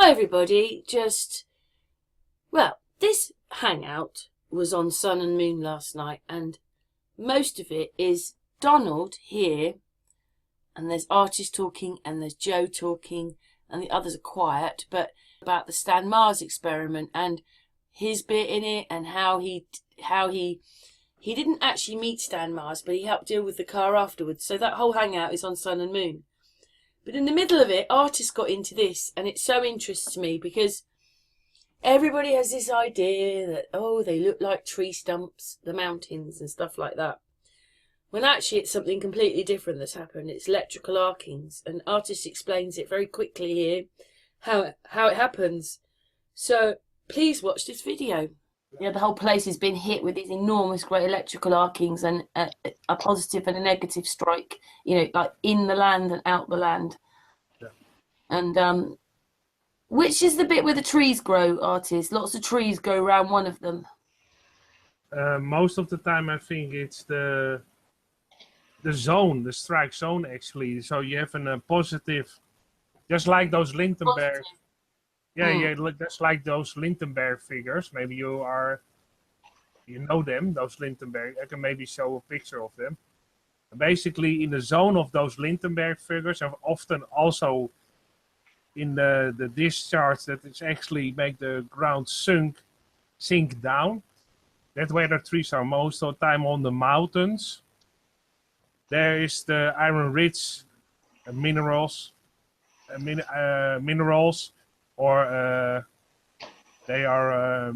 Hi everybody, this hangout was on Sun and Moon last night, and most of it is Donald here, and there's Artist talking, and there's Joe talking, and the others are quiet, but about the Stan Mars experiment and his bit in it, and how he didn't actually meet Stan Mars, but he helped deal with the car afterwards. So that whole hangout is on Sun and Moon. But in the middle of it, Artists got into this, and it so interests me because everybody has this idea that, oh, they look like tree stumps, the mountains and stuff like that. When actually it's something completely different that's happened. It's electrical arcings, and Artist explains it very quickly here, how it happens. So please watch this video. Yeah, the whole place has been hit with these enormous great electrical arcings and a positive and a negative strike, like in the land and out the land. Yeah. And which is the bit where the trees grow, Artists? Lots of trees go around one of them. Most of the time I think it's the zone, the strike zone actually. So you have a positive, just like those Lindenberg. Yeah, just like those Lindenberg figures. Maybe you know them, those Lindenberg. I can maybe show a picture of them. Basically, in the zone of those Lindenberg figures, and often also in the discharge that is actually make the ground sink down. That's where the trees are most of the time on the mountains. There is the iron-rich minerals, or they are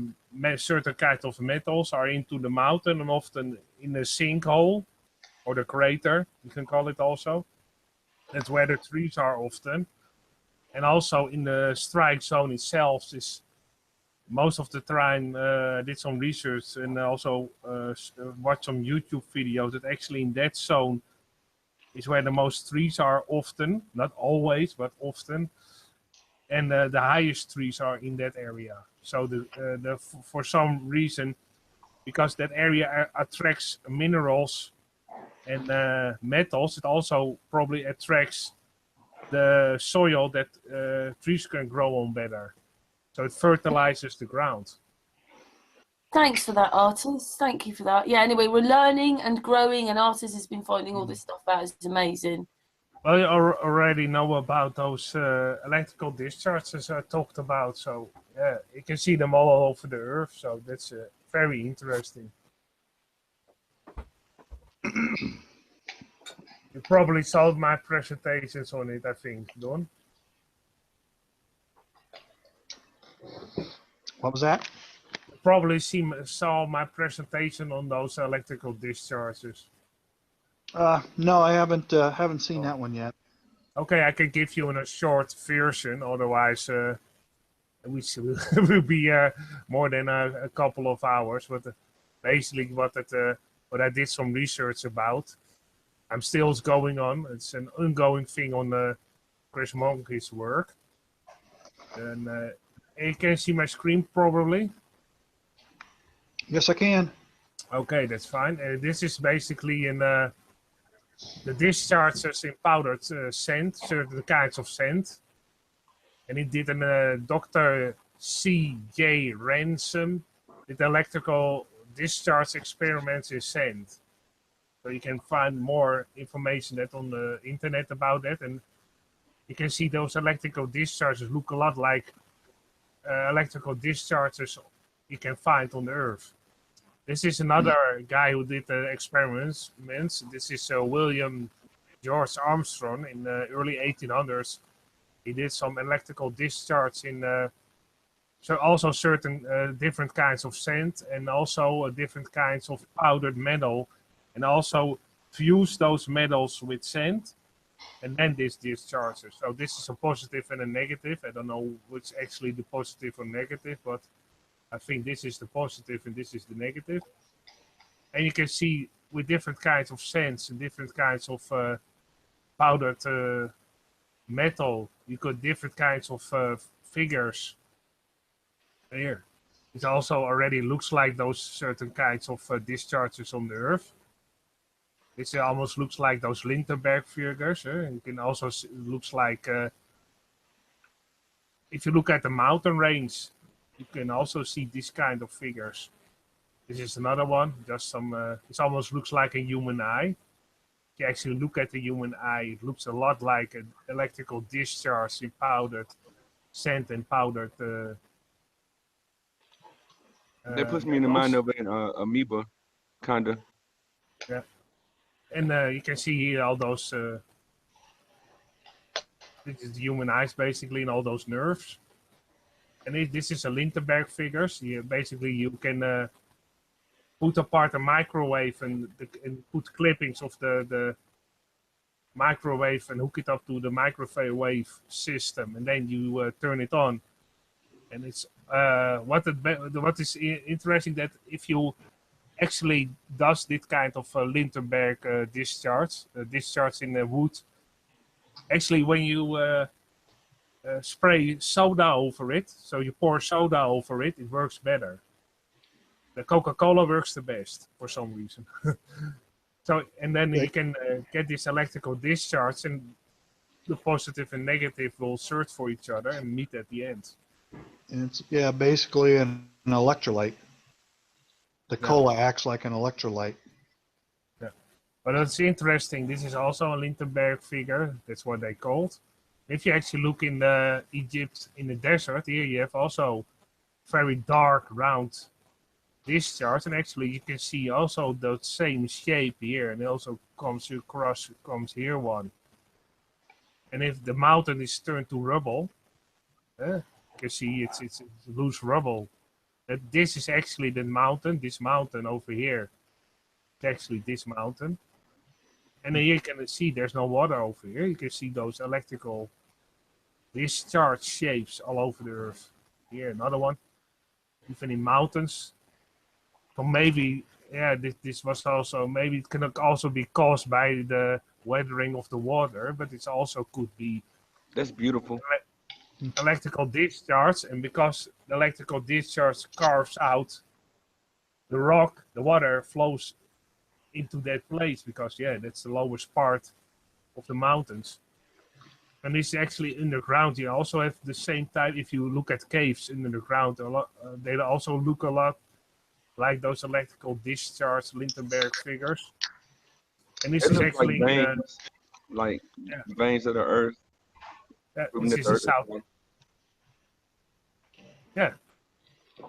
certain kind of metals are into the mountain and often in the sinkhole or the crater, you can call it also. That's where the trees are often. And also in the strike zone itself is most of the time did some research and also watched some YouTube videos that actually in that zone is where the most trees are often, not always, but often. And the highest trees are in that area. So for some reason, because that area attracts minerals and metals, it also probably attracts the soil that trees can grow on better. So it fertilizes the ground. Thanks for that, Artist. Thank you for that. Yeah, anyway, we're learning and growing, and Artist has been finding all this stuff out. It's amazing. Well, you already know about those electrical discharges I talked about. So yeah, you can see them all over the Earth. So that's very interesting. You probably saw my presentations on it, I think, Don. What was that? You probably saw my presentation on those electrical discharges. No, I haven't seen that one yet. Okay, I can give you in a short version. Otherwise, we will be more than a couple of hours. But basically, what I did some research about, I'm still going on. It's an ongoing thing on Chris Monkey's work. And you can see my screen probably. Yes, I can. Okay, that's fine. This is basically in the discharges in powdered sand, certain kinds of sand. And he did a Dr. C.J. Ransom did electrical discharge experiments in sand. So you can find more information on the internet about that. And you can see those electrical discharges look a lot like electrical discharges you can find on the Earth. This is another guy who did experiments. This is William George Armstrong in the early 1800s. He did some electrical discharge in so also certain different kinds of sand and also different kinds of powdered metal, and also fuse those metals with sand, and then this discharges. So this is a positive and a negative. I don't know which actually the positive or negative, but I think this is the positive and this is the negative. And you can see with different kinds of sands and different kinds of powdered metal, you got different kinds of figures. Here, it also already looks like those certain kinds of discharges on the Earth. This almost looks like those Lindenberg figures. It can also looks like if you look at the mountain range, you can also see this kind of figures. This is another one, just some, it almost looks like a human eye. If you actually look at the human eye, it looks a lot like an electrical discharge in powdered sand and powdered. That puts me in the mind of an amoeba, kinda. Yeah, and you can see here all those. This is the human eyes basically, and all those nerves. And this is a Lindenberg figures. Basically, you can put apart a microwave and put clippings of the microwave and hook it up to the microwave system, and then you turn it on. And it's what is interesting that if you actually does this kind of Lindenberg discharge in the wood, actually when you spray soda over it, so you pour soda over it, it works better. The Coca-Cola works the best for some reason. So, and then you can get this electrical discharge, and the positive and negative will search for each other and meet at the end. And it's, yeah, basically an electrolyte. The cola acts like an electrolyte. Yeah. But it's interesting. This is also a Lindenberg figure. That's what they called. If you actually look in Egypt in the desert, here you have also very dark, round discharge, and actually you can see also the same shape here, and it also comes across, comes here one. And if the mountain is turned to rubble, you can see it's loose rubble. That this is actually the mountain. This mountain over here, it's actually this mountain. And then you can see there's no water over here. You can see those electrical discharge shapes all over the earth. Here, another one. Even in mountains. So maybe, yeah, this was also, maybe it can also be caused by the weathering of the water, but it also could be. That's beautiful. Electrical discharge, and because the electrical discharge carves out the rock, the water flows into that place because, yeah, that's the lowest part of the mountains. And this is actually underground. You also have the same type. If you look at caves under the ground, they also look a lot like those electrical discharge Lindenberg figures. And this is actually like veins of the earth. This is in South. Yeah.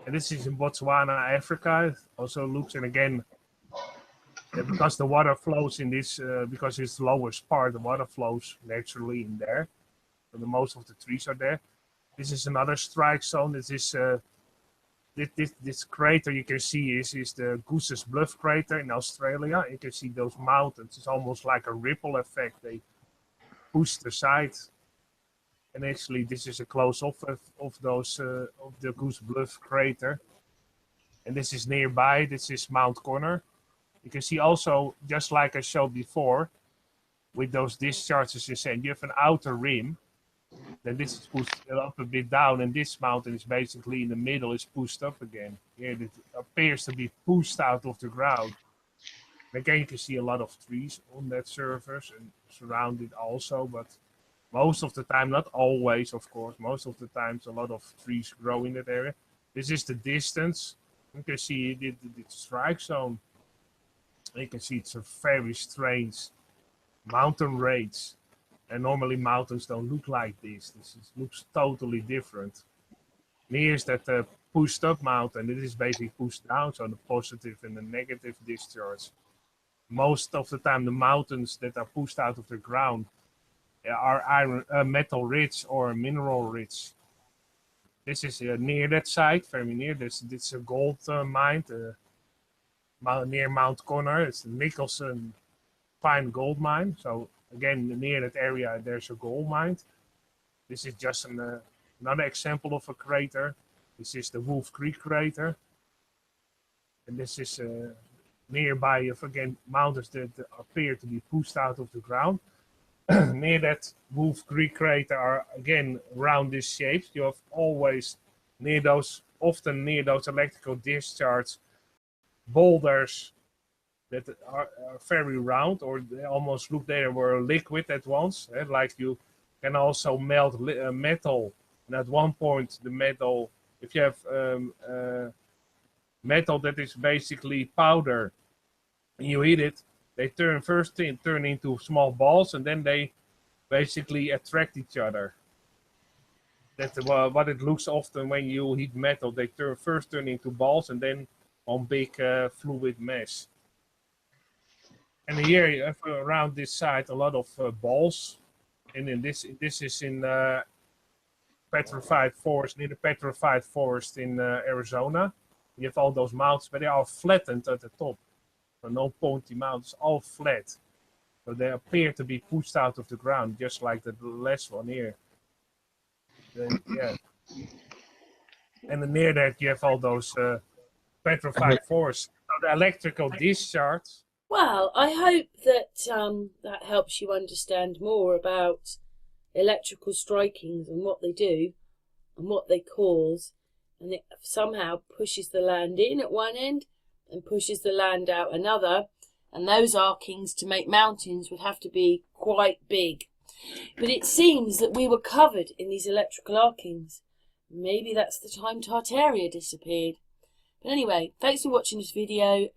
And this is in Botswana, Africa. It also looks, and again, because the water flows in this, because it's the lowest part, the water flows naturally in there. So the most of the trees are there. This is another strike zone. This is this crater you can see is the Goose's Bluff crater in Australia. You can see those mountains. It's almost like a ripple effect. They push the side. And actually, this is a close-up of those of the Goose Bluff crater. And this is nearby. This is Mount Connor. You can see also, just like I showed before, with those discharges in sand, you have an outer rim. Then this is pushed up a bit down, and this mountain is basically in the middle, is pushed up again. Here it appears to be pushed out of the ground. And again, you can see a lot of trees on that surface and surrounded also, but most of the time, not always, of course, most of the times a lot of trees grow in that area. This is the distance. You can see the strike zone. You can see it's a very strange mountain range. And normally mountains don't look like this. Looks totally different. And here's that pushed up mountain. It is basically pushed down, so the positive and the negative discharge. Most of the time, the mountains that are pushed out of the ground are metal rich or mineral rich. This is near that site, very near. This is a gold mine near Mount Connor. It's the Nicholson fine gold mine. So again, near that area, there's a gold mine. This is just another example of a crater. This is the Wolf Creek crater. And this is nearby, again, mountains that appear to be pushed out of the ground. Near that Wolf Creek crater are, again, round this shape. You have always often near those electrical discharge boulders that are very round, or they almost look they were liquid at once. Like you can also melt metal And at one point, the metal, if you have metal that is basically powder, and you heat it, they turn into small balls, and then they basically attract each other. That's what it looks often when you heat metal. They first turn into balls, and then on big fluid mesh. And here you have around this side a lot of balls, and in this is in petrified forest, near the petrified forest in Arizona. You have all those mountains, but they are flattened at the top. So no pointy mountains, all flat. So they appear to be pushed out of the ground, just like the last one here. Then, yeah. And then near that you have all those petrified forests. So the electrical discharge. Well, I hope that that helps you understand more about electrical strikings and what they do and what they cause, and it somehow pushes the land in at one end and pushes the land out another, and those arkings to make mountains would have to be quite big. But it seems that we were covered in these electrical arkings. Maybe that's the time Tartaria disappeared. But anyway, thanks for watching this video.